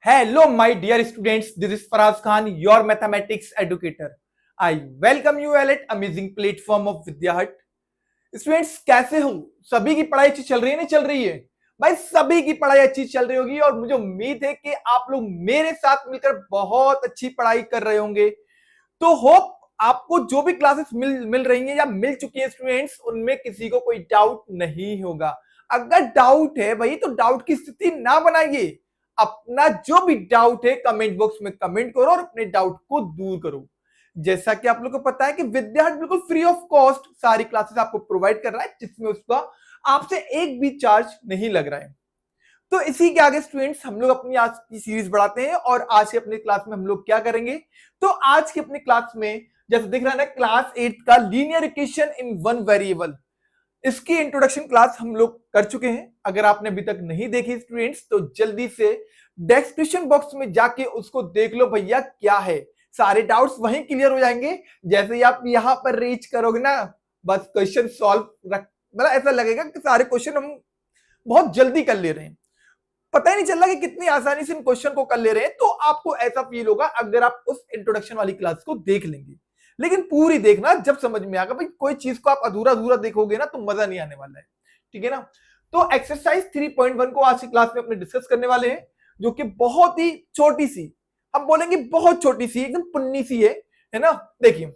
Hello, my dear students. This is Faraz Khan, your mathematics educator. I welcome you all at amazing platform of Vidya Hut. Students कैसे हो? सभी की पढ़ाई अच्छी चल रही है? नहीं चल रही है? भाई सभी की पढ़ाई अच्छी चल रही होगी और मुझे उम्मीद है कि आप लोग मेरे साथ मिलकर बहुत अच्छी पढ़ाई कर रहे होंगे। तो होप आपको जो भी क्लासेस मिल रही हैं या मिल चुकी हैं स्टूडेंट्स, उनमें किसी को कोई डाउट नहीं होगा। अगर डाउट है भाई तो डाउट की स्थिति ना बनाइए। अपना जो भी डाउट है कमेंट बॉक्स में कमेंट करो और अपने डाउट को दूर करो। जैसा कि आप लोगों को पता है कि विद्या हट बिल्कुल फ्री ऑफ कॉस्ट सारी क्लासेस आपको प्रोवाइड कर रहा है, जिसमें उसका आपसे एक भी चार्ज नहीं लग रहा है। तो इसी के आगे स्टूडेंट्स हम लोग अपनी आज की सीरीज बढ़ाते हैं और आज की अपनी क्लास में हम लोग क्या करेंगे। तो आज की अपनी क्लास में जैसे दिख रहा है ना, क्लास 8 का linear equation in one variable, इसकी इंट्रोडक्शन क्लास हम लोग कर चुके हैं। अगर आपने अभी तक नहीं देखी स्टूडेंट्स तो जल्दी से डिस्क्रिप्शन बॉक्स में जाके उसको देख लो भैया, क्या है सारे डाउट्स वहीं क्लियर हो जाएंगे। जैसे ही आप यहां पर रीच करोगे ना, बस क्वेश्चन सॉल्व मतलब ऐसा लगेगा कि सारे क्वेश्चन हम बहुत जल्दी कर ले रहे हैं, पता ही नहीं चल रहा कि कितनी आसानी से इन क्वेश्चन को कर ले रहे हैं। तो आपको ऐसा फील होगा अगर आप उस इंट्रोडक्शन वाली क्लास को देख लेंगे। लेकिन पूरी देखना, जब समझ में आएगा भाई, कोई चीज को आप अधूरा अधूरा देखोगे ना तो मजा नहीं आने वाला है, ठीक है ना। तो एक्सरसाइज 3.1 को आज की क्लास में अपने डिस्कस करने वाले हैं, जो कि बहुत ही छोटी सी, हम बोलेंगे बहुत छोटी सी, एकदम पुन्नी सी है ना। देखिए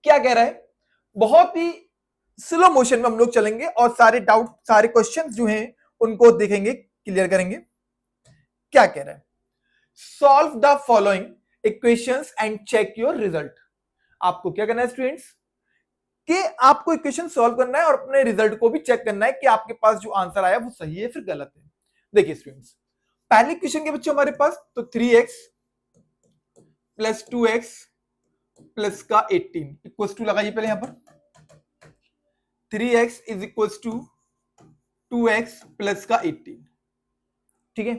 क्या कह रहा है, बहुत ही स्लो मोशन में हम लोग चलेंगे और सारे डाउट सारे क्वेश्चंस जो हैं उनको देखेंगे, क्लियर करेंगे। क्या कह रहा है, solve the following equations and check your result. आपको क्या करना है स्टूडेंट्स, कि आपको इक्वेशन सॉल्व करना है और अपने रिजल्ट को भी चेक करना है कि आपके पास जो आंसर आया वो सही है फिर गलत है। देखिए स्टूडेंट्स, पहले इक्वेशन के बच्चों हमारे पास तो 3x प्लस 2x प्लस का 18 इक्वल्स टू लगाइए पहले यहां पर 3x is equals to 2x plus का 18, ठीक है।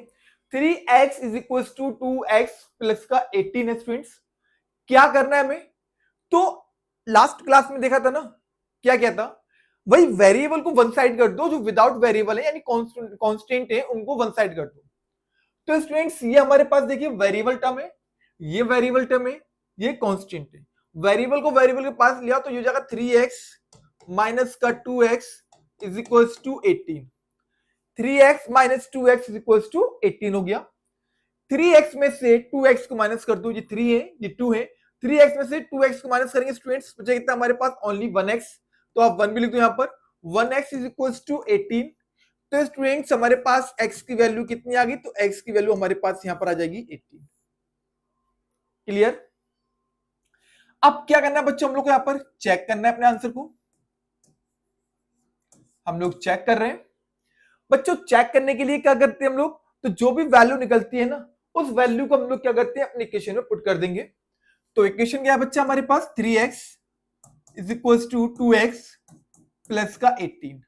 3x is equal to 2x plus का 18 है स्टूडेंट्स। क्या करना है हमें, तो लास्ट क्लास में देखा था ना, क्या क्या था, वही वेरिएबल को वन साइड कर दो, जो विदाउट वेरिएबल है यानी कांस्टेंट है उनको वन साइड कर दो। तो स्टूडेंट्स ये हमारे पास देखिए वेरिएबल टर्म है, ये वेरिएबल टर्म है, ये कांस्टेंट है। वेरिएबल को वेरिएबल के पास लिया तो ये जाएगा 3x माइनस का 2x is equal to 18। 3x minus 2x is equal to 18 हो गया। 3x में से 2x को माइनस कर दो, ये 3 है ये 2 है। 3x में से 2x को माइनस करेंगे स्टूडेंट्स, बचा कितना हमारे पास, ओनली 1x। तो आप 1 भी लिख दो यहाँ पर, 1x इज इक्वल टू 18। तो स्टूडेंट्स हमारे पास x की वैल्यू कितनी आ गई, तो x की वैल्यू हमारे पास यहाँ पर आ जाएगी 18। क्लियर। अब क्या करना है बच्चों, हम लोग को यहाँ पर चेक करना है अपने आंसर को। हम लोग चेक कर रहे हैं बच्चों। चेक करने के लिए क्या करते हैं हम लोग, तो जो भी वैल्यू निकलती है ना उस वैल्यू को हम लोग क्या करते हैं अपने इक्वेशन में पुट कर देंगे। तो इक्वेशन क्या है बच्चा हमारे पास, 3x is equal to 2x plus का 18।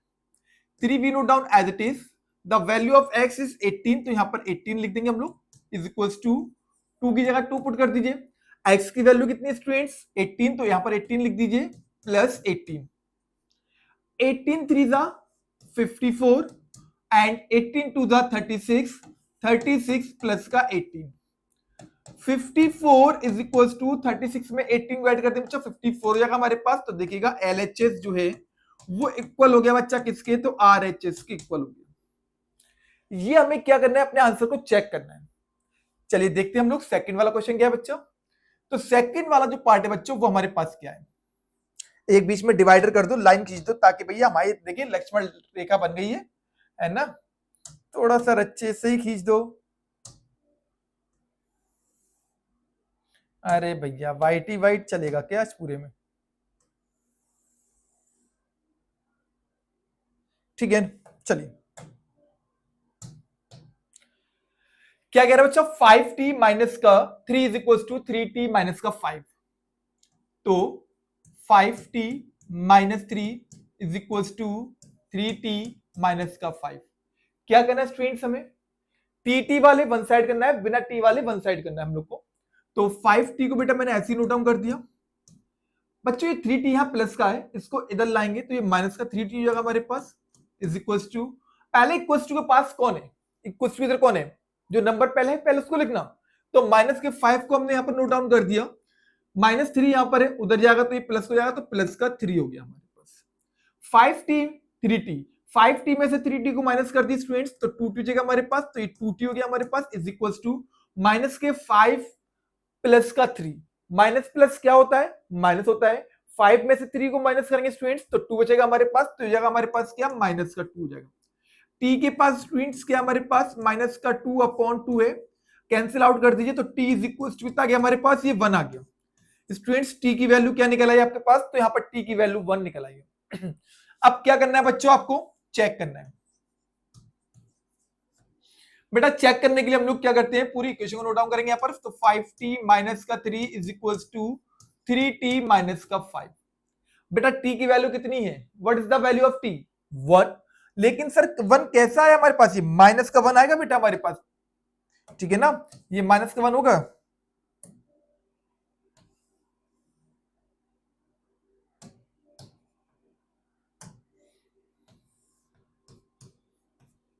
3 we note down as it is, the value of x is 18, तो यहां पर 18 लिख देंगे हम लोग, इज इक्वल टू 2 की जगह 2 पुट कर दीजिए। x की वैल्यू कितनी है स्टूडेंट्स, 18, तो यहां पर 18 लिख दीजिए प्लस 18। 18 3 जा 54 एंड 18 टू द 36, 36 प्लस का 18। 54 इज इक्वल टू 36 में 18 ऐड कर दें बच्चा, 54 हो जाएगा हमारे पास। तो देखिएगा LHS जो है वो इक्वल हो गया बच्चा किसके, तो RHS के इक्वल हो गया। ये हमें क्या करना है, अपने आंसर को चेक करना है। चलिए देखते हैं हम लोग सेकंड वाला क्वेश्चन क्या है बच्चा। तो सेकंड वाला जो पार्ट है बच्चों वो हमारे पास क्या है, एक बीच में डिवाइडर कर दो, लाइन खींच दो, ताकि भैया हमारी देखिए लक्ष्मण रेखा बन गई है ना। थोड़ा सा अच्छे से ही खींच दो। अरे भैया वाइट ही वाइट चलेगा क्या आज पूरे में, ठीक है। चलिए क्या कह रहा है बच्चा, 5t माइनस का 3 is equal to 3t minus का 5। तो 5t minus 3 is equal to 3t minus का 5। क्या करना है स्टूडेंट्स, हमें टी वाले वन साइड करना है, बिना टी वाले वन साइड करना है हम लोग को। तो 5t को बेटा मैंने ऐसे ही नोट डाउन कर दिया बच्चों। ये 3t यहां प्लस का है, इसको इधर लाएंगे तो ये माइनस का 3t हो जाएगा हमारे पास, इज इक्वल टू, पहले इक्वल टू के पास कौन है, इक्वल टू इधर कौन है, जो नंबर पहले है पहले उसको लिखना। तो माइनस के 5 को हमने यहाँ पर नोट डाउन कर दिया, -3 यहाँ पर है, उधर जाएगा तो ये प्लस हो जाएगा, तो प्लस का 3 हो गया हमारे पास। 5t 3t, 5t में से 3t को माइनस कर दी स्टूडेंट्स, तो 2t जगह हमारे पास, तो ये 2t हो गया हमारे पास, इज इक्वल टू माइनस के 5 प्लस का 3। माइनस प्लस क्या होता है? माइनस होता है। 5 में से 3 को माइनस करेंगे स्टूडेंट्स, तो 2 बचेगा हमारे पास, तो ये जगह हमारे पास क्या, माइनस का 2 हो जाएगा। t के पास स्टूडेंट्स क्या हमारे पास, माइनस का 2/2 है, कैंसिल आउट कर दीजिए, तो t इज इक्वल टू कितना गया हमारे पास, ये 1 आ गया। स्टूडेंट्स t की वैल्यू क्या निकल आई आपके पास, तो यहाँ पर t की वैल्यू 1 निकल आई है। अब क्या करना है बच्चों, आपको चेक करना है। बेटा चेक करने के लिए हम लोग क्या करते हैं, पूरी इक्वेशन को नोट डाउन करेंगे यहाँ पर। तो 5t माइनस का 3 is equal to 3t minus का 5। बेटा t की वैल्यू कितनी है, what is the value of t, 1। लेकिन सर 1 कैसा है हमारे पास, ये माइनस का 1 आएगा बेटा हमारे पास, ठीक है ना, ये माइनस का 1 होगा।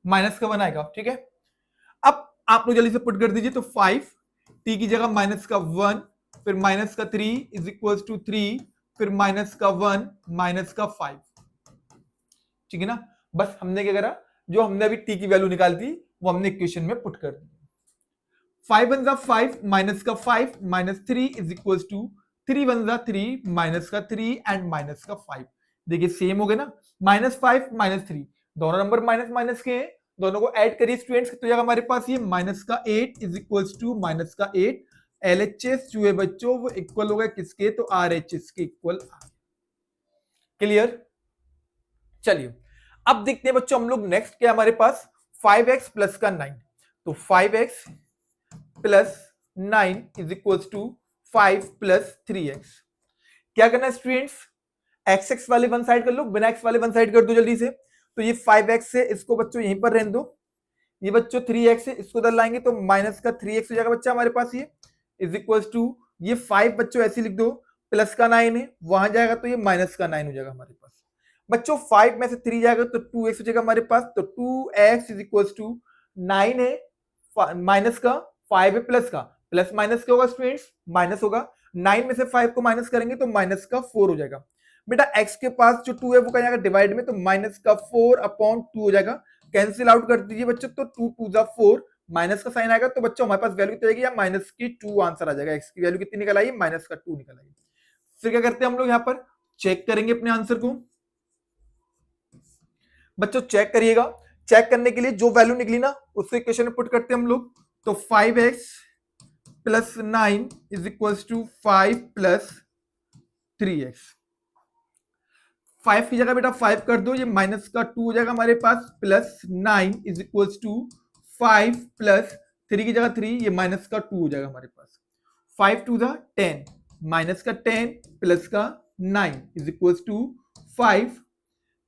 माइनस का 1 आएगा, ठीक है। अब आप लोग जल्दी से पुट कर दीजिए, तो 5 t की जगह माइनस का 1, फिर माइनस का 3 इज इक्वल टू 3, फिर माइनस का 1 माइनस का 5, ठीक है ना। बस हमने क्या करा, जो हमने अभी t की वैल्यू निकाली थी वो हमने इक्वेशन में पुट कर दी। 5 1 जा 5 माइनस का 5 माइनस 3 इज इक्वल टू 3 1 जा 3 माइनस का 3 एंड माइनस का 5। देखिए सेम हो गए ना, -5 -3 दोनों नंबर माइनस माइनस के हैं, दोनों को ऐड करिए स्टूडेंट्स, तो जाएगा हमारे पास ये माइनस का 8 इज इक्वल टू माइनस का 8। LHS जो है बच्चों वो इक्वल होगा किसके, तो RHS के इक्वल। क्लियर। चलिए अब देखते हैं बच्चों हम लोग नेक्स्ट क्या हमारे पास, 5x प्लस का 9। तो 5x plus 9 is equal to 5 plus 3x। क्या करना है स्टूडेंट्स, एक्स एक्स वाले वन साइड कर लो, बिना एक्स वाले वन साइड कर दो जल्दी से। तो ये 5x है, इसको बच्चों यहीं पर रहने दो। ये बच्चों 3x है, इसको उधर लाएंगे तो माइनस का 3x हो जाएगा बच्चा हमारे पास, ये इज इक्वल टू ये 5 बच्चों ऐसे लिख दो, प्लस का 9 है, वहां जाएगा तो ये माइनस का 9 हो जाएगा हमारे पास। बच्चों 5 में से 3 जाएगा तो 2x हो जाएगा हमारे पास, तो 2x इज इक्वल टू 9 है माइनस का 5 है प्लस का, प्लस माइनस क्या होगा स्टूडेंट्स, माइनस होगा। 9 में से 5 को माइनस करेंगे तो माइनस का 4 हो जाएगा। बेटा x के पास जो 2 है वो क्या जाएगा डिवाइड में, तो माइनस का 4/2 हो जाएगा, कैंसिल आउट कर दीजिए बच्चों, तो 2 2 जा 4, माइनस का साइन आएगा, तो बच्चों हमारे पास वैल्यू कितनी आएगी, या माइनस की 2 आंसर आ जाएगा। x की वैल्यू कितनी निकल आई, माइनस का 2 निकल आई। फिर क्या करते हैं हम लोग यहाँ पर चेक करेंगे अपने आंसर को। बच्चों चेक करिएगा, चेक करने के लिए जो वैल्यू निकली ना उसको इक्वेशन में पुट करते हैं हम लोग। तो 5x plus 9 is equal to 5 plus 3x। 5 की जगह बेटा 5 कर दो, ये माइनस का 2 हो जाएगा हमारे पास, plus 9 is equal to 5 plus 3 की जगह 3, ये माइनस का 2 हो जाएगा हमारे पास। 5 2 जा 10, माइनस का 10 प्लस का 9 इज इक्वल टू 5,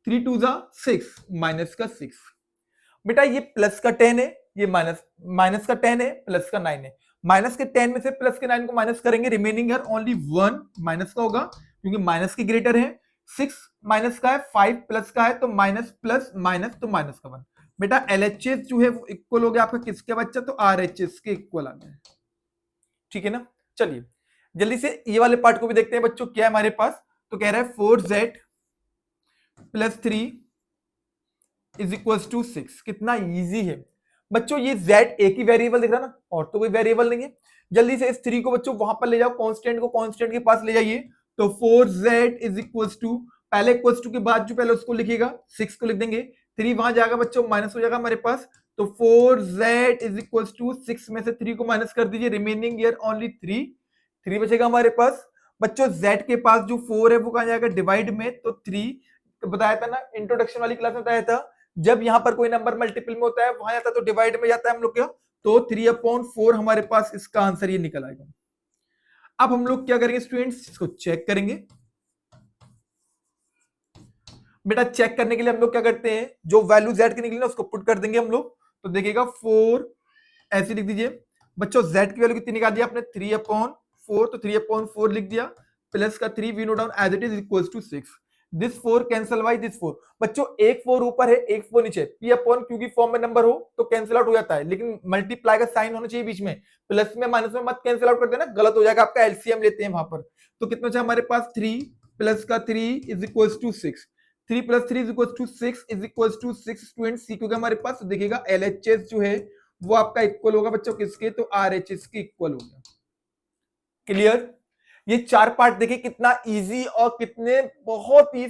3 2 जा 6, माइनस का 6। बेटा ये प्लस का 10 है, ये माइनस का 10 है, प्लस का 9 है। माइनस के 10 में से प्लस के 9 को माइनस करेंगे, रिमेनिंग है ओनली 1 माइनस का होगा, क्योंकि माइनस के ग्रेटर है। 6 माइनस का है, 5 प्लस का है, तो माइनस प्लस माइनस, तो माइनस का 1। बेटा LHS जो है वो इक्वल हो गया आपका किसके बच्चा, तो RHS के इक्वल आ गया, ठीक है ना। चलिए जल्दी से ये वाले पार्ट को भी देखते हैं बच्चों, क्या है हमारे पास। तो कह रहा है 4z plus 3 is equal to 6। कितना इजी है बच्चों, ये z एक ही वेरिएबल दिख रहा ना, और तो कोई वेरिएबल नहीं है। जल्दी से इस 3 को बच्चों वहां पर ले जाओ, कांस्टेंट को कांस्टेंट के पास ले जाइए। तो 4z इज इक्वल टू, पहले इक्वल टू के बाद जो पहले उसको लिखिएगा 6 को लिख देंगे, 3 वहां जाएगा बच्चों, माइनस हो जाएगा हमारे पास। तो 4z इज इक्वल टू 6 में से 3 को माइनस कर दीजिए, रिमेनिंग ईयर ओनली 3 बचेगा हमारे पास। बच्चों z के पास जो 4 है वो कहां जाएगा डिवाइड में, तो 3 बताया था ना इंट्रोडक्शन वाली क्लास में बताया था, जब यहां पर कोई नंबर मल्टीपल में होता है वहां जाता है तो डिवाइड में जाता है हम लोग क्या, तो 3/4 हमारे पास इसका आंसर ये निकल आएगा। अब हम लोग क्या करेंगे स्टूडेंट्स, इसको चेक करेंगे। बेटा चेक करने के लिए हम लोग क्या करते हैं, जो वैल्यू z की निकली ना उसको पुट कर देंगे हम लोग। तो देखिएगा 4 ऐसे लिख दीजिए बच्चों, z की वैल्यू कितनी निकाल दिया आपने 3/4, तो 3/4 लिख दिया, प्लस का 3 we note down as it is equals to 6। This 4 cancel by this 4। बच्चों एक 4 ऊपर है एक 4 नीचे, पी अपॉन क्योंकि फॉर्म में नंबर हो तो कैंसिल आउट हो जाता है, लेकिन मल्टीप्लाई का साइन होना चाहिए बीच में, प्लस में माइनस में मत कैंसिल आउट कर देना, गलत हो जाएगा, आपका एलसीएम लेते हैं वहां पर। तो कितना बचा हमारे पास 3 प्लस का 3 is equal to 6, 3 plus 3 is equal to 6 is equal to 6 student see क्योंकि हमारे पास देखिएगा एलएचएस जो है वो आपका इक्वल होगा बच्चों किसके, तो आरएचएस के इक्वल होगा। क्लियर? ये चार पार्ट देखिए कितना इजी और कितने बहुत ही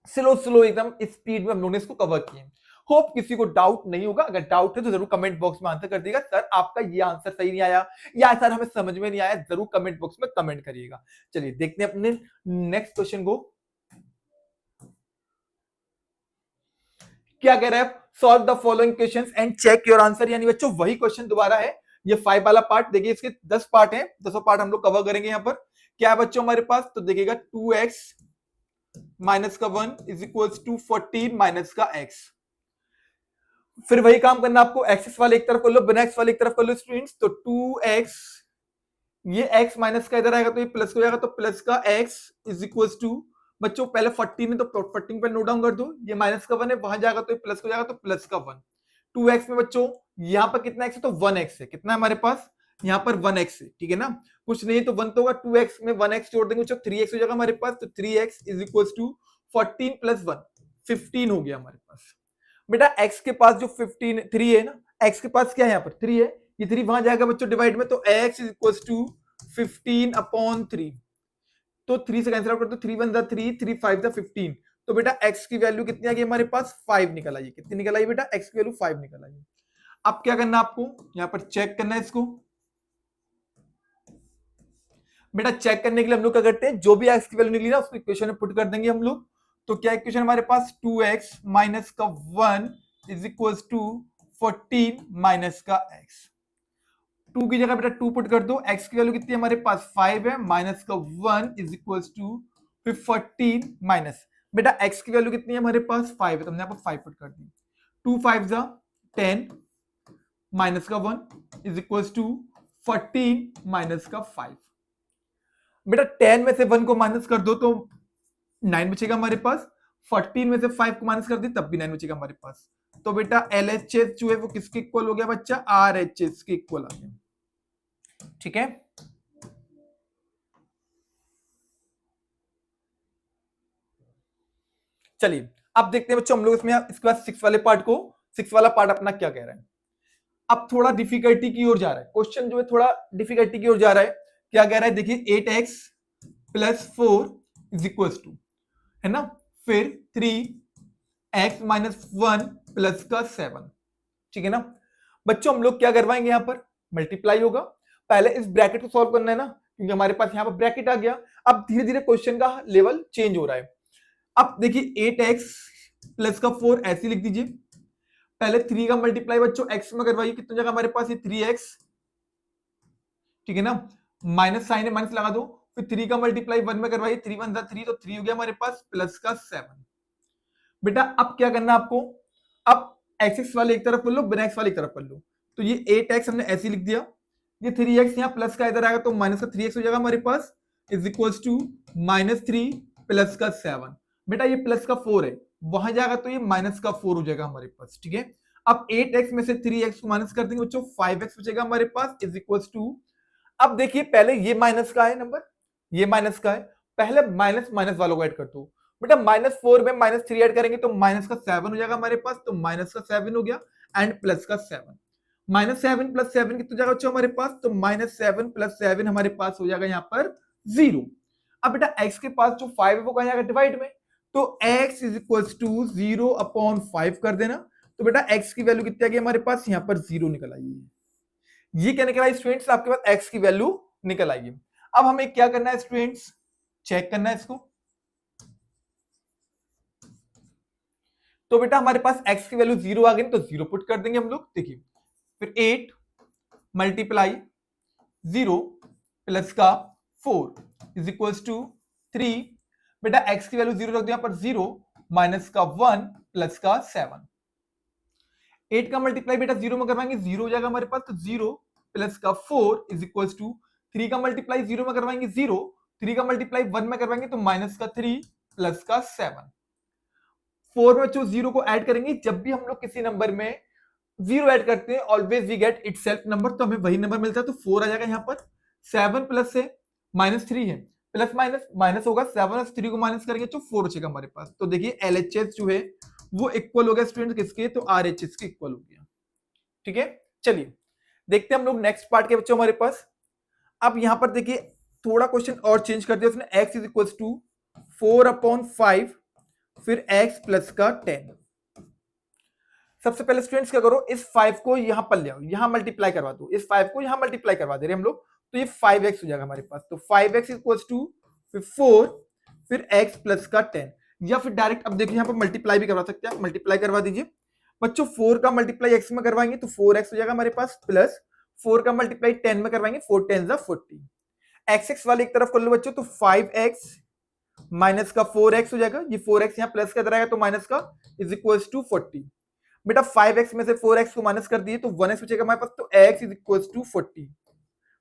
स्लो एकदम स्पीड में हम लोगों ने इसको कवर किए। होप किसी को डाउट नहीं होगा, अगर डाउट है तो जरूर कमेंट बॉक्स में आंसर कर दीजिएगा, सर आपका ये आंसर सही नहीं आया या सर हमें समझ में नहीं आया, जरूर कमेंट बॉक्स में कमेंट करिएगा। चलिए देखते हैं अपने नेक्स्ट क्वेश्चन को। क्या कह रहा है, solve the following questions and check your answer, यानी बच्चों वही क्वेश्चन दोबारा है, ये 5 वाला पार्ट देखिए, इसके 10 पार्ट हैं, 10 पार्ट हम लोग कवर करेंगे यहाँ पर। क्या है बच्चों हमारे पास, तो देखिएगा 2x माइनस का 1 इज इक्वल टू 14 माइनस का x। फिर वही काम करना आपको, एक्सिस वाले एक तरफ कर लो, बिना एक्स वाले एक तरफ कर लो स्टूडेंट्स, तो 2x, ये x माइनस का इधर आएगा तो ये प्लस हो जाएगा, तो प्लस का x इज इक्वल टू, बच्चों पहले 14 है तो 14 पे नोट डाउन कर दो, ये माइनस का 1 है वहां जाएगा तो ये प्लस हो जाएगा, तो प्लस का 1। 2x में बच्चों यहाँ पर कितना x है, तो 1x है, कितना है हमारे पास यहाँ पर 1x है, ठीक है ना, कुछ नहीं तो 1 तो होगा, 2x में 1x जोड़ देंगे बच्चों 3x हो जाएगा हमारे पास, तो 3x is equal to 14 plus 1 15 हो गया हमारे पास। बेटा x के पास जो 15 3 है ना, x के पास क्या है यहाँ पर 3 है, ये 3 वहां जाएगा बच्चों डिवाइड में, तो x is equal to 15 upon 3, तो 3 से कैंसिल आउट कर दो, 3 1 3 3 5 15, तो बेटा x की वैल्यू कितनी आ गई हमारे पास 5 निकल आई, कितनी निकल आई बेटा, x की वैल्यू 5 निकल आई। अब क्या करना आपको यहाँ पर चेक करना है इसको, बेटा चेक करने के लिए हम लोग क्या करते हैं, जो भी x की वैल्यू निकली ना उसको इक्वेशन में पुट कर देंगे हम लोग। तो क्या इक्वेशन हमारे पास 2x माइनस का 1 इज इक्वल टू 14 माइनस का x, 2 की जगह बेटा 2 पुट कर दो, x की वैल्यू कितनी है हमारे पास 5 है, माइनस का 1 इज इक्वल टू 14 माइनस, बेटा x की वैल्यू कितनी है हमारे पास 5 है, तो हमने यहाँ पर 5 पुट कर दी, 2 5 जा 10 माइनस का 1 इज इक्वल टू 14 माइनस का 5। बेटा 10 में से 1 को माइनस कर दो तो 9 बचेगा हमारे पास, 14 में से 5 को माइनस कर दी तब भी 9 बचेगा हमारे पास, तो बेटा LHS जो है वो किसके इक्वल हो गया बच्चा, RHS के इक्वल आ गया, ठीक है। चलिए अब देखते हैं बच्चों हम लोग इसमें इसके बाद 6 वाले पार्ट को, 6 वाला पार्ट अपना क्या कह रहा है, अब थोड़ा डिफिकल्टी की ओर जा रहा है क्वेश्चन, जो है थोड़ा डिफिकल्टी की ओर जा रहा है। क्या कह रहा है देखिए 8x plus 4 is equal to, है ना, फिर 3x माइनस 1 प्लस का 7, ठीक है ना। बच्चों हम लोग क्या करवाएंगे, यहाँ पर मल्टीप्लाई होगा, पहले इस ब्रैकेट को सॉल्व करना है ना, क्योंकि हमारे पास यहाँ पर ब्रैकेट आ गया। अब धीरे धीरे क्वेश्चन का लेवल चेंज हो रहा है। अब देखिए 8x प्लस का 4 ऐसे लिख दीजिए, पहले 3 का मल्टीप्लाई बच्चों x में करवाइए, कितनी जगह हमारे पास ये 3x, ठीक है ना, माइनस साइन है माइनस लगा दो, फिर 3 का मल्टीप्लाई 1 में करवाइए, 3 1 3 तो 3 हो गया हमारे पास प्लस का 7। बेटा अब क्या करना आपको, अब एक्स वाले एक तरफ कर लो, बिना एक्स वाले एक तरफ कर लो, तो ये 8x हमने ऐसे लिख दिया, ये 3x यहाँ प्लस का इधर आएगा तो माइनस का 3x हो जाएगा हमारे पास, इज इक्वल टू -3 प्लस का 7। बेटा ये प्लस का 4 है, वहां जाएगा तो ये माइनस का 4 हो जाएगा हमारे पास, ठीक है। अब 8x में से 3x को माइनस कर देंगे बच्चों, 5x बचेगा हमारे पास, इज इक्वल टू, अब देखिए पहले ये माइनस का है नंबर, ये माइनस का है, पहले माइनस माइनस वालों को ऐड कर दो, बेटा -4 में -3 ऐड करेंगे तो माइनस का 7 हो जाएगा हमारे पास, तो माइनस का 7 हो गया एंड प्लस का 7, -7 प्लस 7 कितना जाएगा बच्चों हमारे पास, तो -7 प्लस 7 हमारे पास हो जाएगा यहाँ पर 0। अब बेटा x के पास जो 5 है वो कहाँ जाएगा डिवाइड में, तो x is equal to 0 upon 5 कर देना, तो बेटा x की वैल्यू कितनी आ गई हमारे पास, यहाँ पर 0 निकल आई है। ये क्या निकल आई स्टूडेंट्स, आपके पास x की वैल्यू निकल आएगी। अब हमें क्या करना है स्टूडेंट्स, चेक करना है इसको, तो बेटा हमारे पास x की वैल्यू 0 आ गई तो 0 पुट कर देंगे हम लोग, देखिए फिर 8 मल्टीप्लाई 0 प्लस का 4 इज इक्वल टू 3, बेटा x की वैल्यू 0 रख दिया पर 0 माइनस का 1 प्लस का 7, 8 का मल्टीप्लाई बेटा 0 में करवाएंगे 0 हो जाएगा हमारे पास, तो 0 प्लस का 4 इज इक्वल टू 3 का मल्टीप्लाई 0 में करवाएंगे 0, 3 का मल्टीप्लाई 1 में करवाएंगे तो माइनस का 3 प्लस का 7। 4 में बच्चों जीरो को ऐड करेंगे, जब भी हम लोग किसी नंबर में जीरो ऐड करते हैं always we get itself number, तो हमें वही नंबर मिलता है। तो 4 आ जाएगा यहाँ पर। 7 प्लस से -3 है, प्लस माइनस माइनस होगा, 7 और 3 को माइनस करेंगे तो 4 बचेगा हमारे पास। तो देखिए LHS जो है वो इक्वल हो गया स्टूडेंट किसके, तो RHS के इक्वल हो गया। ठीक है, चलिए देखते हैं हम लोग नेक्स्ट पार्ट के बच्चों हमारे पास। अब यहां पर देखिए थोड़ा क्वेश्चन और चेंज कर दिया उसने, x इज इक्वल टू 4/5 फिर x प्लस का 10। सबसे पहले स्टूडेंट्स क्या करो, इस 5 को यहां पर ले आओ, यहां मल्टीप्लाई करवा दो, इस 5 को यहां मल्टीप्लाई करवा दे रहे हम लोग, तो ये 5x हो जाएगा हमारे पास। तो 5x इक्वल टू फिर 4 फिर x प्लस का 10, या फिर डायरेक्ट अब देखिए यहां पर मल्टीप्लाई भी करवा सकते हैं, मल्टीप्लाई करवा दीजिए बच्चों। 4 का मल्टीप्लाई x में करवाएंगे तो 4x हो जाएगा हमारे पास, प्लस 4 का मल्टीप्लाई 10 में करवाएंगे 4 10 40। x वाले एक तरफ कर लो बच्चों, तो 5x माइनस का 4x हो जाएगा, ये 4x यहाँ प्लस का इधर आएगा तो माइनस का इज इक्वल टू 40। बेटा 5x में से 4x को माइनस कर दिए तो 1x बचेगा हमारे पास, तो x इज इक्वल टू 40।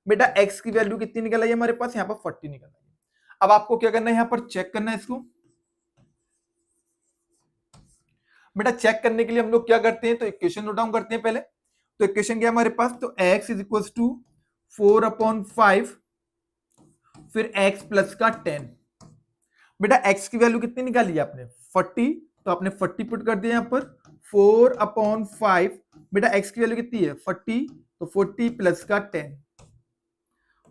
बेटा x की वैल्यू कितनी निकल आई हमारे पास, यहाँ पर 40 निकल आई। अब आपको क्या करना है, यहाँ पर चेक करना है इसको। बेटा चेक करने के लिए हम लोग क्या करते हैं, तो इक्वेशन नोट डाउन करते हैं पहले। तो इक्वेशन क्या है हमारे पास, तो x इज इक्वल टू 4/5 फिर x प्लस का 10। बेटा x की वैल्यू कितनी निकाली आपने, 40, तो आपने 40 पुट कर दिया यहाँ पर 4/5। बेटा x की वैल्यू कितनी है 40, तो 40 प्लस का 10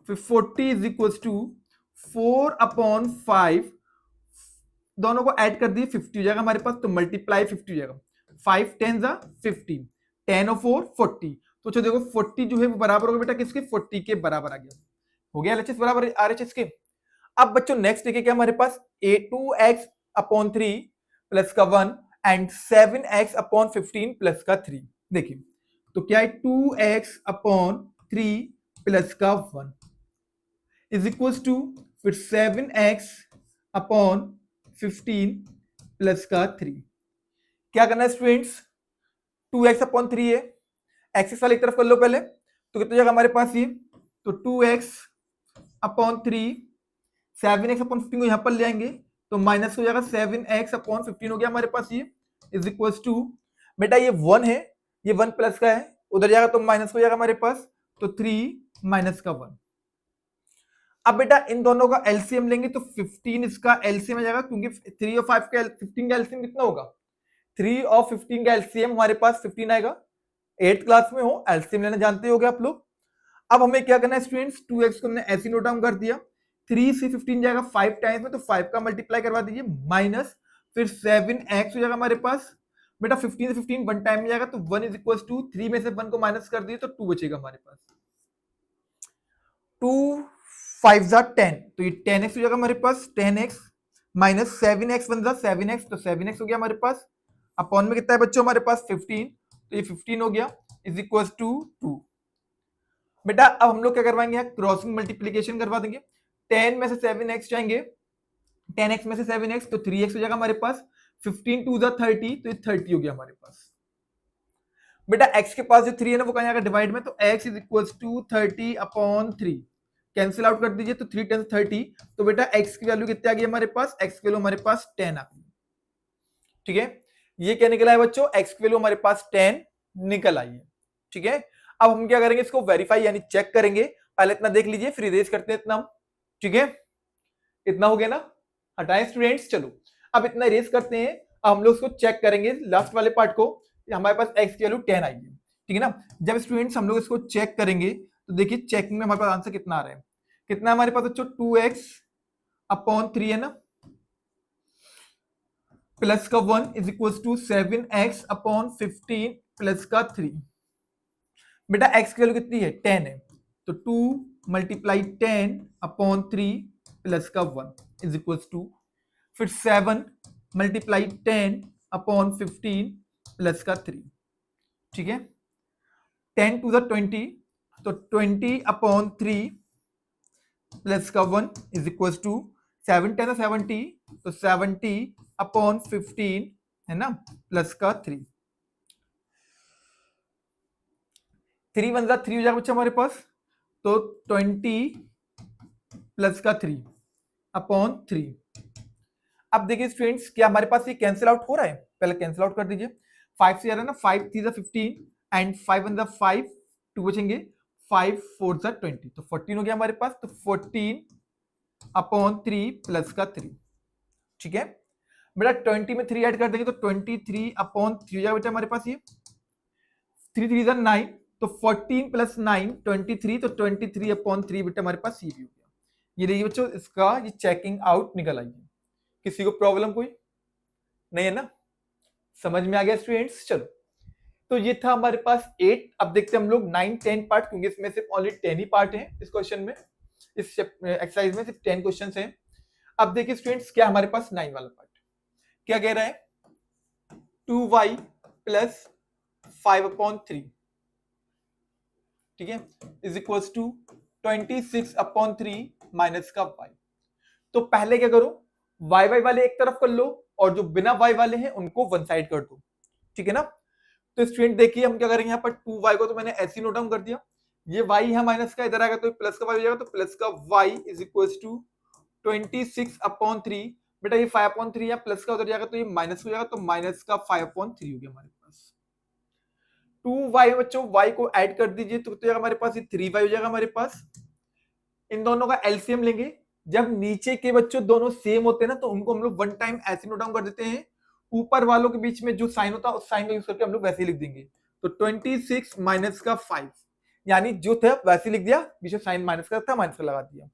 फिर 40 इज इक्वल टू 4/5, दोनों को ऐड कर दिए 50 हो जाएगा हमारे पास, तो मल्टीप्लाई 50 हो जाएगा, 5 10 50, 10 और 4 40। तो जो देखो 40 जो है वो बराबर होगा बेटा किसके, 40 के बराबर आ गया, हो गया LHS बराबर RHS के। अब बच्चों नेक्स्ट देखिए क्या हमारे पास, 2x/3 प्लस का 1 एंड 7x/15 प्लस का 3। देखिए तो क्या है, 2x/3 प्लस का 1 इज इक्वल टू फिर 7x/15 प्लस का 3। क्या करना है स्टूडेंट्स, 2x/3 है, एक्सिस वाली तरफ कर लो पहले, तो कितना जाएगा हमारे पास ये, तो 2x/3 7x/15 को यहां पर ले आएंगे तो माइनस हो जाएगा 7x/15 हो गया हमारे पास, ये इज इक्वल टू बेटा ये 1 है, ये 1 प्लस का है, उधर जाएगा तो माइनस हो जाएगा हमारे पास, तो 3 माइनस का 1। अब बेटा इन दोनों का एलसीएम लेंगे तो 15 इसका एलसीएम आ जाएगा, क्योंकि 3 और 5 का 15 का एलसीएम कितना होगा, 3 और 15 का एलसीएम हमारे पास 15 आएगा। 8th क्लास में हो एलसीएम लेना जानते होगे आप लोग। अब हमें क्या करना है स्टूडेंट्स, 2x को हमने ऐसे नोट डाउन कर दिया, 3 से 15 जाएगा 5 टाइम्स में, तो 5 का मल्टीप्लाई करवा दीजिए, माइनस फिर 7x हो जाएगा हमारे पास। बेटा 15 से 15 वन टाइम में जाएगा तो 1 इज इक्वल टू 3 में से 1 को माइनस कर दिए तो 2 बचेगा हमारे पास, 2 5 जा 10, तो ये 10x हो जाएगा हमारे पास, 10x माइनस 7x 1 जा 7x, तो 7x हो गया हमारे पास, अपॉन में कितना है बच्चों हमारे पास 15, तो ये 15 हो गया इज इक्वल टू 2। बेटा अब हम लोग क्या करवाएंगे, यहाँ क्रॉसिंग मल्टीप्लीकेशन करवा देंगे, 10 में से 7x जाएंगे, 10x में से 7x तो 3x हो जाएगा हमारे पास, 15 2 जा 30, तो ये 30 हो गया हमारे पास। बेटा x के पास जो 3 है ना वो कहाँ जाएगा डिवाइड में, तो x is equal to 30/3, cancel out कर दीजिए, तो 3 10 30, तो बेटा x की वैल्यू कितनी आ गई हमारे पास, x की वैल्यू हमारे पास 10 आ गई। ठीक है, ये क्या निकला है बच्चों, x की वैल्यू हमारे पास 10 निकल आई है। ठीक है, अब हम क्या करेंगे, इसको वेरीफाई यानी चेक करेंगे, पहले इतना देख लीजिए फिर इरेज करते हैं इतना। ठीक है, इतना हो गया ना, हटाएं स्टूडेंट्स। चलो अब इतना इरेज करते हैं, अब हम लोग इसको चेक करेंगे लास्ट वाले पार्ट को, हमारे पास x की वैल्यू 10 आई है। ठीक है ना, जब स्टूडेंट्स हम लोग इसको चेक करेंगे तो देखिए चेकिंग में हमारे पास आंसर कितना आ रहा है, कितना हमारे पास बच्चों 2x/3 है ना, प्लस का 1 is equal to 7x/15 plus का 3। बेटा x की वैल्यू कितनी है 10 है, तो 2 मल्टीप्लाई 10/3 प्लस का 1 इज इक्वल टू फिर 7 मल्टीप्लाई 10/15 प्लस का 3। ठीक है, 10 टू द 20, तो 20/3 प्लस का 1 इज इक्वल टू 7 10 70, तो 70/15 है ना प्लस का 3, 3 1 जा 3 हो जाएगा बच्चा हमारे पास, तो 20 प्लस का 3/3। अब देखिए स्टूडेंट्स, क्या हमारे पास ये कैंसिल आउट हो रहा है? पहले कैंसिल आउट कर दीजिए। 5 से आ रहा है ना, 5 3 15 एंड 5 1 5, 2 बचेंगे, 5 4 20, तो 14 हो गया हमारे पास। तो 14 अपॉन 3 प्लस का 3, ठीक है बेटा। 20 में 3 ऐड कर देंगे तो 23 अपॉन 3 हो जाएगा बेटा हमारे पास। ये 3 3 9, तो 14 प्लस 9 23, तो 23 अपॉन 3 बेटा हमारे पास ये भी हो गया। ये देखिए बच्चों, इसका ये चेकिंग आउट निकल आई है। किसी को प्रॉब्लम कोई नहीं है ना? समझ में आ गया स्टूडेंट्स? चलो, तो ये था हमारे पास 8। अब देखते हैं हम लोग 9 10 पार्ट, क्योंकि इसमें सिर्फ ओनली 10 ही पार्ट है इस क्वेश्चन में, इस एक्सरसाइज में सिर्फ 10 क्वेश्चन हैं। अब देखिए स्टूडेंट्स, क्या हमारे पास 9 वाला पार्ट क्या कह रहा है? 2y प्लस 5 अपॉन 3, ठीक है, is equal to 26 upon 3 minus का y। तो पहले क्या करो, y y वाले एक तरफ कर लो और जो बिना y वाले हैं उनको वन साइड कर दो, ठीक है ना? तो स्टूडेंट देखिए हम क्या करेंगे, यहाँ पर 2y को तो मैंने ऐसे नोट डाउन कर दिया, ये y है माइनस का, इधर आएगा तो प्लस का y हो जाएगा, तो प्लस का y is equal to 26 upon 3। बेटा ये 5 अपॉन 3 या प्लस का उधर जाएगा तो ये माइनस हो जाएगा, तो माइनस का 5 अपॉन 3 हो गया हमारे पास। 2y बच्चों y को ऐड कर दीजिए तो जाएगा हमारे पास, ये 3y हो जाएगा हमारे पास। इन दोनों का एलसीएम लेंगे, जब नीचे के बच्चों दोनों सेम होते हैं ना तो उनको हम लोग वन टाइम ऐसे नोट डाउन कर देते हैं, ऊपर वालों के बीच में जो साइन होता है उस साइन का यूज करके हम लोग वैसे ही लिख देंगे। तो 26 माइनस का 5, यानी जो था वैसे लिख दिया, बीच में साइन माइनस का था, माइनस का लगा दिया।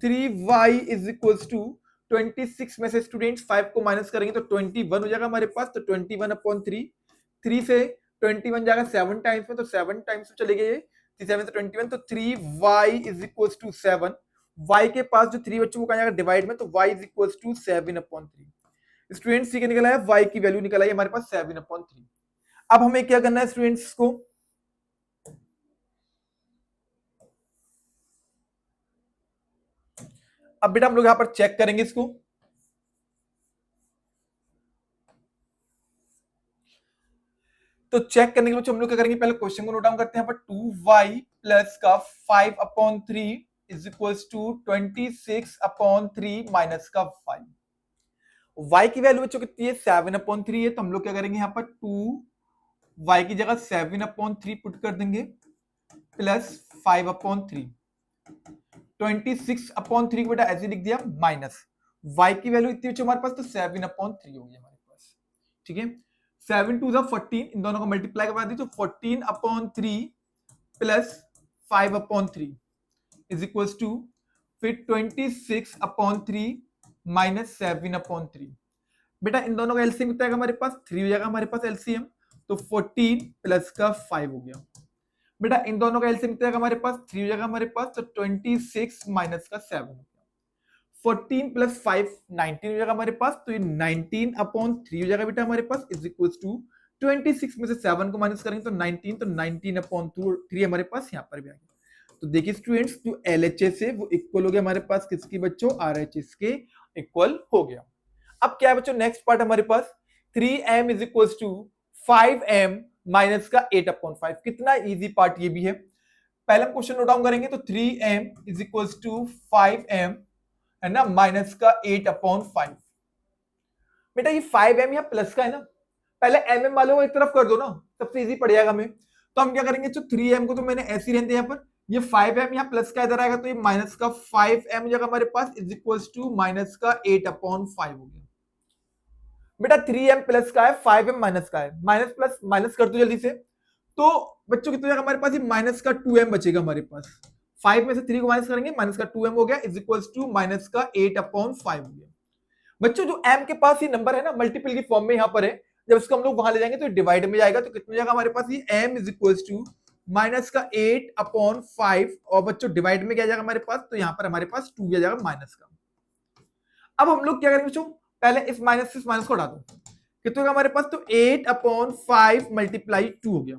3y इज इक्वल टू 26 में से स्टूडेंट्स 5 को माइनस करेंगे तो 21 हो जाएगा हमारे पास, तो 21 अपॉन 3, 3 से 21 जाएगा 7 टाइम्स में, तो 7 टाइम्स चले गए, 7 से 21, तो 3y is equal to 7। y के पास जो 3 बच्चों को कहा जाएगा डिवाइड में, तो y is equal to 7 upon 3। Students ये निकला है, y की वैल्यू निकल आई हमारे पास 7 अपॉन 3। अब हमें क्या करना है स्टूडेंट्स को, अब बेटा हम लोग यहां पर चेक करेंगे इसको। तो चेक करने के लिए हम लोग क्या करेंगे, पहले क्वेश्चन को नोट डाउन करते हैं। यहाँ पर 2y प्लस का 5 upon 3 is equal to 26 upon 3 minus का 5। y की वैल्यू बच्चों कितनी है? 7 अपॉन 3 है, तो हम लोग क्या करेंगे यहाँ पर 2y की जगह 7 अपॉन 3 पुट कर देंगे, प्लस 5 अपॉन 3। 26 अपॉन 3 को बेटा ऐसे लिख दिया, माइनस y की वैल्यू इतनी बच्चों हमारे पास, तो 7 अपॉन 3 होगी हमारे पास, ठीक है। 7 2 14, इन दोनों को मल्टीप्लाई करवा दी तो 14 upon 3 plus 5 upon 3 is equal to फिर 26 अपॉन 3 माइनस 7 अपॉन 3। बेटा इन दोनों का एलसीएम कितना आएगा हमारे पास? 3 हो जाएगा हमारे पास एलसीएम, तो 14 प्लस का 5 हो गया। बेटा इन दोनों का एलसीएम कितना आएगा हमारे पास? 3 हो जाएगा हमारे पास, तो 26 माइनस का 7 हो गया। 14 प्लस 5 19 हो जाएगा हमारे पास, तो ये 19 अपॉन 3 हो जाएगा बेटा हमारे पास, इज इक्वल टू 26 में से 7 को माइनस करेंगे तो 19, तो 19 अपॉन 3 हमारे पास यहाँ पर भी आ गया। तो देखिए स्टूडेंट्स, जो LHS है वो इक्वल हो गया हमारे पास किसकी बच्चों? RHS के इक्वल हो गया। अब क्या है बच्चों नेक्स्ट पार्ट हमारे पास? 3m is equal to 5m minus का 8 अपॉन 5। कितना इजी पार्ट ये भी है। पहले हम क्वेश्चन नोट डाउन करेंगे, तो 3m is equal to 5m है ना, माइनस का 8 अपॉन 5। बेटा ये 5m यहाँ प्लस का है ना, पहले mm वालों को एक तरफ कर दो ना, सबसे इजी पड़ जाएगा हमें। तो हम क्या करेंगे, तो 3m को तो मैंने ऐसे ही रहते यहाँ पर, ये 5m यहाँ प्लस का इधर आएगा, तो ये माइनस का 5m हो जाएगा हमारे पास, इज इक्वल टू माइनस का 8 अपॉन 5 हो गया। बेटा 3m प्लस का है, 5m माइनस का है, माइनस प्लस माइनस कर दो जल्दी से, तो बच्चों कितना जाएगा हमारे पास? ये माइनस का 2m बचेगा हमारे पास। 5 में से 3 को माइनस करेंगे, माइनस का 2m हो गया, इज इक्वल टू माइनस का 8 अपॉन 5 हो गया। बच्चों जो m के पास ये नंबर है ना, मल्टीपल की फॉर्म में यहाँ पर है, जब इसको हम लोग वहां ले जाएंगे तो डिवाइड में जाएगा, तो कितना जाएगा हमारे पास? ये m is equal to minus का 8 अपॉन 5, और बच्चों डिवाइड में क्या जाएगा हमारे पास? तो यहाँ पर हमारे पास 2 आ जाएगा माइनस का। अब हम लोग क्या करेंगे बच्चों, पहले इस माइनस से इस माइनस को हटा दो, कितना होगा हमारे पास? तो 8 अपॉन 5 मल्टीप्लाई 2 हो गया,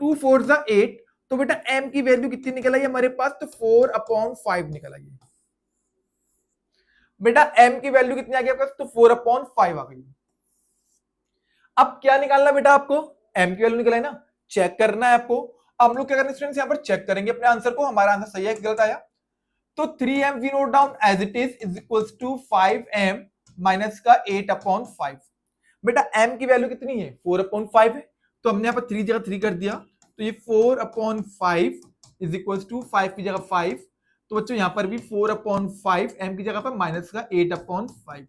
2 4 जा 8, तो बेटा m की वैल्यू कितनी निकल आई हमारे पास? तो 4 अपॉन 5 निकल आई। बेटा m की वैल्यू कितनी आ गई आपके पास? तो 4 अपॉन 5 आ गई। अब क्या निकालना बेटा आपको? m की वैल्यू निकल आई ना, चेक करना है आपको। अब हम लोग क्या करेंगे स्टूडेंट्स, यहाँ पर चेक करेंगे अपने आंसर को, हमारा आंसर सही है कि गलत आया। तो 3m we note down as it is equals to 5m minus का 8/5। बेटा m की वैल्यू कितनी है 4/5 है, तो हमने यहाँ पर 3 जगह 3 कर दिया, तो ये 4/5 इज इक्वल टू 5 की जगह 5, तो बच्चों यहाँ पर भी 4/5 m की जगह पर माइनस का 8/5।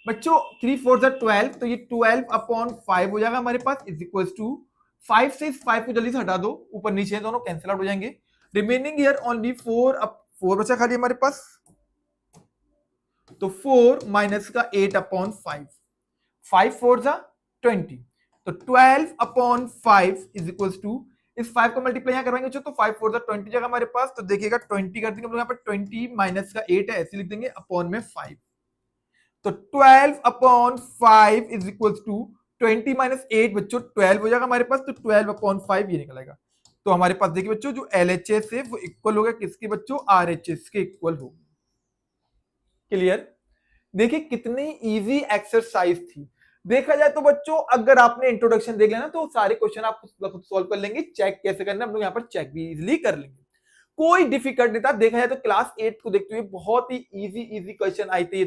बच्चों 3 4 12, तो ये 12/5 हो जाएगा हमारे पास इज इक्वल टू 5 से इस 5 को जल्दी से हटा दो, ऊपर नीचे दोनों कैंसिल आउट हो जाएंगे, रिमेनिंग हियर ओनली 4 बचा खाली हमारे पास, तो 4 माइनस का 8/5, 5 4 जा 20, तो 12/5 इज इक्वल टू इस 5 को मल्टीप्लाई यहाँ करवाएंगे तो 5 4 जा 20 जगह हमारे पास, तो देखिएगा 20 कर देंगे हम लोग यहाँ पर 20 माइनस का 8 है ऐसे लिख देंगे अपॉन में 5, तो 12/5 इज इक्वल टू 20 माइनस 8 बच्चों 12 हो जाएगा हमारे पास, तो 12/5 ये निकलेगा। तो हमारे पास देखिए बच्चों जो LHS है वो इक्वल होगा किसके बच्चों, RHS के इक्वल होगा। क्लियर? देखिए कितनी इजी एक्सरसाइज थी। देखा जाए तो बच्चों अगर आपने इंट्रोडक्शन देख लेना तो सारे क्वेश्चन आप खुद सॉल्व कर लेंगे, चेक कैसे करना हम लोग यहाँ पर चेक भी इजीली कर लेंगे, कोई डिफिकल्ट नहीं था। देखा जाए तो क्लास 8 को देखते हुए बहुत ही इजी क्वेश्चन आई थी।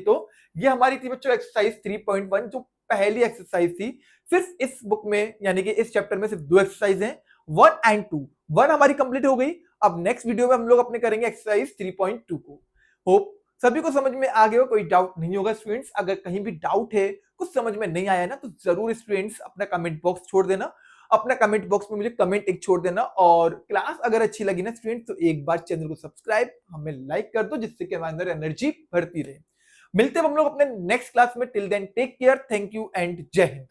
ये हमारी थी बच्चों एक्सरसाइज 3.1 जो पहली एक्सरसाइज थी। सिर्फ इस बुक में यानी कि इस चैप्टर में सिर्फ 2 एक्सरसाइज हैं, 1 एंड 2। 1 हमारी कंप्लीट हो गई, अब नेक्स्ट वीडियो में हम लोग अपने करेंगे एक्सरसाइज 3.2 को। होप सभी को समझ में आ गया हो, कोई डाउट नहीं होगा स्टूडेंट्स। अगर कहीं भी डाउट है, कुछ समझ में नहीं आया ना, तो जरूर स्टूडेंट्स अपना कमेंट बॉक्स छोड़ देना, अपना कमेंट बॉक्स में मुझे कमेंट एक छोड़ देना। और क्लास अगर अच्छी लगी ना स्टूडेंट्स तो एक बार चैनल को सब्सक्राइब हमें लाइक कर दो, जिससे कि हमारे अंदर एनर्जी बढ़ती रहे। मिलते हैं हम लोग अपने नेक्स्ट क्लास में, till then take care, thank you and जय हिंद।